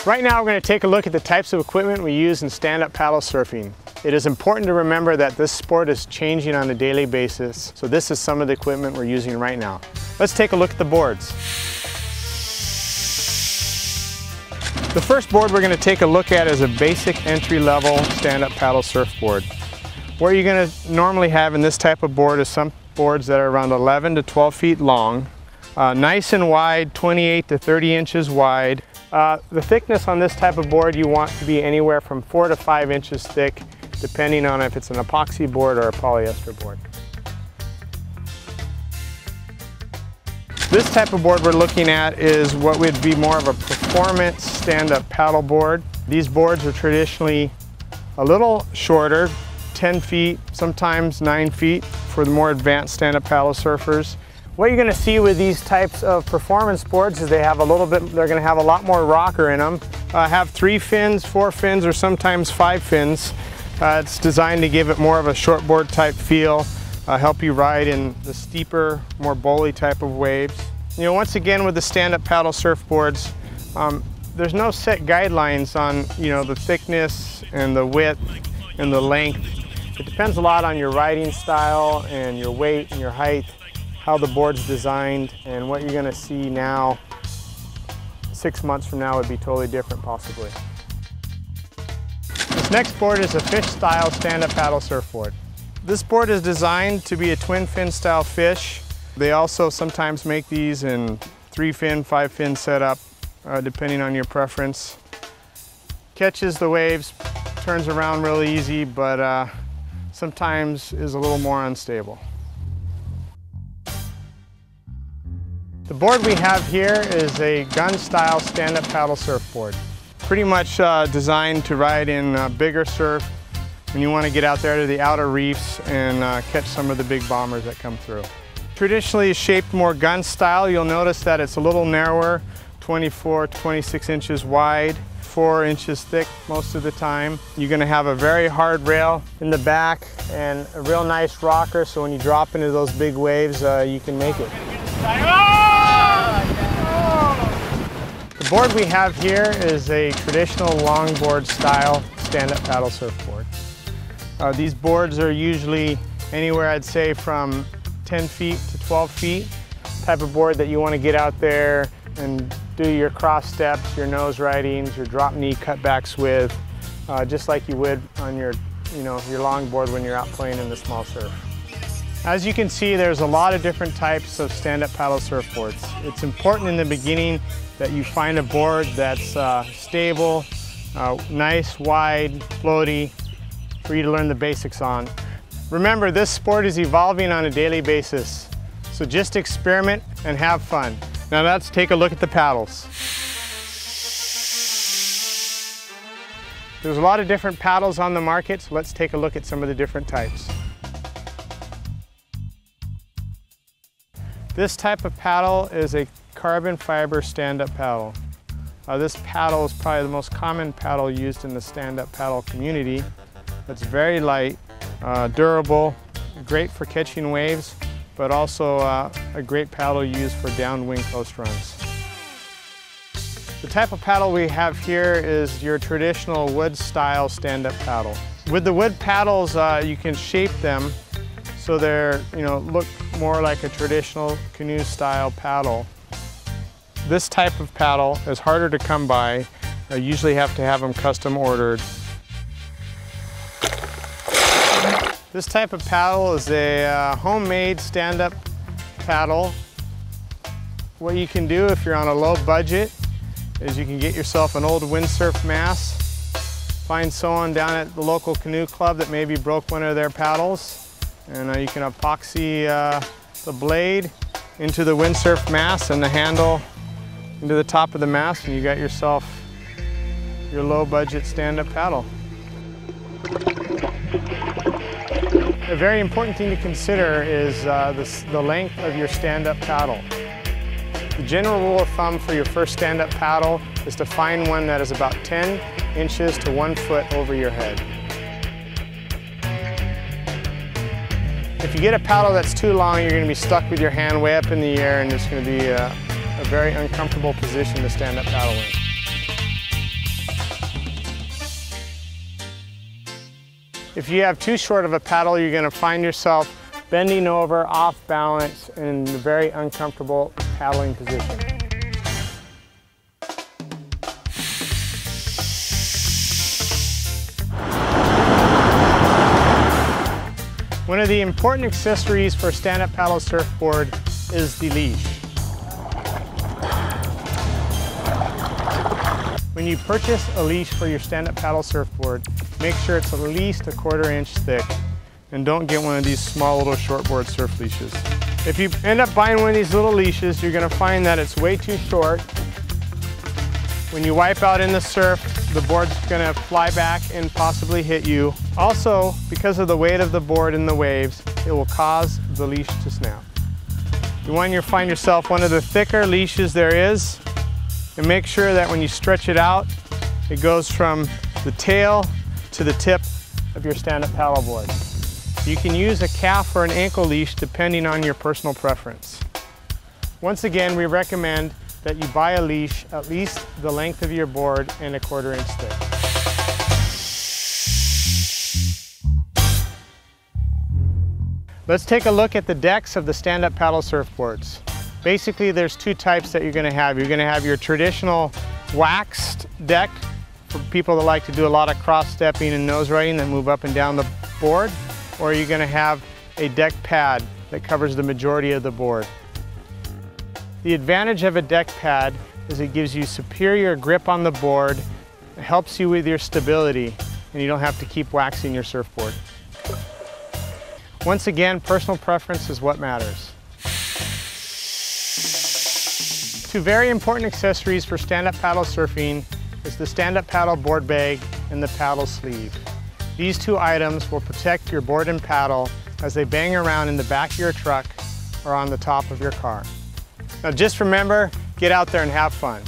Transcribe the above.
Right now we're going to take a look at the types of equipment we use in stand-up paddle surfing. It is important to remember that this sport is changing on a daily basis, so this is some of the equipment we're using right now. Let's take a look at the boards. The first board we're going to take a look at is a basic entry-level stand-up paddle surfboard. What you're going to normally have in this type of board is some boards that are around 11 to 12 feet long, nice and wide, 28 to 30 inches wide. The thickness on this type of board you want to be anywhere from 4 to 5 inches thick, depending on if it's an epoxy board or a polyester board. This type of board we're looking at is what would be more of a performance stand-up paddle board. These boards are traditionally a little shorter, 10 feet, sometimes 9 feet for the more advanced stand-up paddle surfers. What you're going to see with these types of performance boards is they're going to have a lot more rocker in them. Have 3 fins, 4 fins, or sometimes 5 fins. It's designed to give it more of a shortboard type feel, help you ride in the steeper, more bowly type of waves. You know, once again with the stand-up paddle surfboards, there's no set guidelines on, the thickness and the width and the length. It depends a lot on your riding style and your weight and your height, how the board's designed, and what you're going to see now 6 months from now would be totally different possibly. This next board is a fish style stand-up paddle surfboard. This board is designed to be a twin fin style fish. They also sometimes make these in 3 fin, 5 fin setup, depending on your preference. Catches the waves, turns around really easy, but sometimes is a little more unstable. The board we have here is a gun style stand-up paddle surfboard. Pretty much designed to ride in bigger surf when you want to get out there to the outer reefs and catch some of the big bombers that come through. Traditionally shaped more gun style, you'll notice that it's a little narrower, 24 to 26 inches wide, 4 inches thick most of the time. You're going to have a very hard rail in the back and a real nice rocker, so when you drop into those big waves, you can make it. The board we have here is a traditional longboard style stand-up paddle surfboard. These boards are usually anywhere, I'd say, from 10 feet to 12 feet. Type of board that you want to get out there and do your cross steps, your nose ridings, your drop knee cutbacks with, just like you would on your longboard when you're out playing in the small surf. As you can see, there's a lot of different types of stand-up paddle surfboards. It's important in the beginning that you find a board that's stable, nice, wide, floaty, for you to learn the basics on. Remember, this sport is evolving on a daily basis, so just experiment and have fun. Now let's take a look at the paddles. There's a lot of different paddles on the market, so let's take a look at some of the different types. This type of paddle is a carbon fiber stand-up paddle. This paddle is probably the most common paddle used in the stand-up paddle community. It's very light, durable, great for catching waves, but also a great paddle used for downwind coast runs. The type of paddle we have here is your traditional wood style stand-up paddle. With the wood paddles, you can shape them so they're, look more like a traditional canoe style paddle. This type of paddle is harder to come by. I usually have to have them custom ordered. This type of paddle is a homemade stand-up paddle. What you can do if you're on a low budget is you can get yourself an old windsurf mast, find someone down at the local canoe club that maybe broke one of their paddles, and you can epoxy the blade into the windsurf mast and the handle into the top of the mast, and you got yourself your low budget stand-up paddle. A very important thing to consider is the length of your stand-up paddle. The general rule of thumb for your first stand-up paddle is to find one that is about 10 inches to 1 foot over your head. If you get a paddle that's too long, you're going to be stuck with your hand way up in the air, and it's going to be a very uncomfortable position to stand up paddle in. If you have too short of a paddle, you're going to find yourself bending over, off balance, in a very uncomfortable paddling position. One of the important accessories for a stand-up paddle surfboard is the leash. When you purchase a leash for your stand-up paddle surfboard, make sure it's at least 1/4 inch thick, and don't get one of these small little shortboard surf leashes. If you end up buying one of these little leashes, you're going to find that it's way too short. When you wipe out in the surf, the board's going to fly back and possibly hit you. Also, because of the weight of the board in the waves, it will cause the leash to snap. You want to find yourself one of the thicker leashes there is, and make sure that when you stretch it out, it goes from the tail to the tip of your stand-up paddleboard. You can use a calf or an ankle leash depending on your personal preference. Once again, we recommend that you buy a leash at least the length of your board and 1/4 inch thick. Let's take a look at the decks of the stand-up paddle surfboards. Basically, there's two types that you're going to have. You're going to have your traditional waxed deck for people that like to do a lot of cross-stepping and nose riding that move up and down the board, or you're going to have a deck pad that covers the majority of the board. The advantage of a deck pad is it gives you superior grip on the board, it helps you with your stability, and you don't have to keep waxing your surfboard. Once again, personal preference is what matters. Two very important accessories for stand-up paddle surfing is the stand-up paddle board bag and the paddle sleeve. These two items will protect your board and paddle as they bang around in the back of your truck or on the top of your car. Now just remember, get out there and have fun.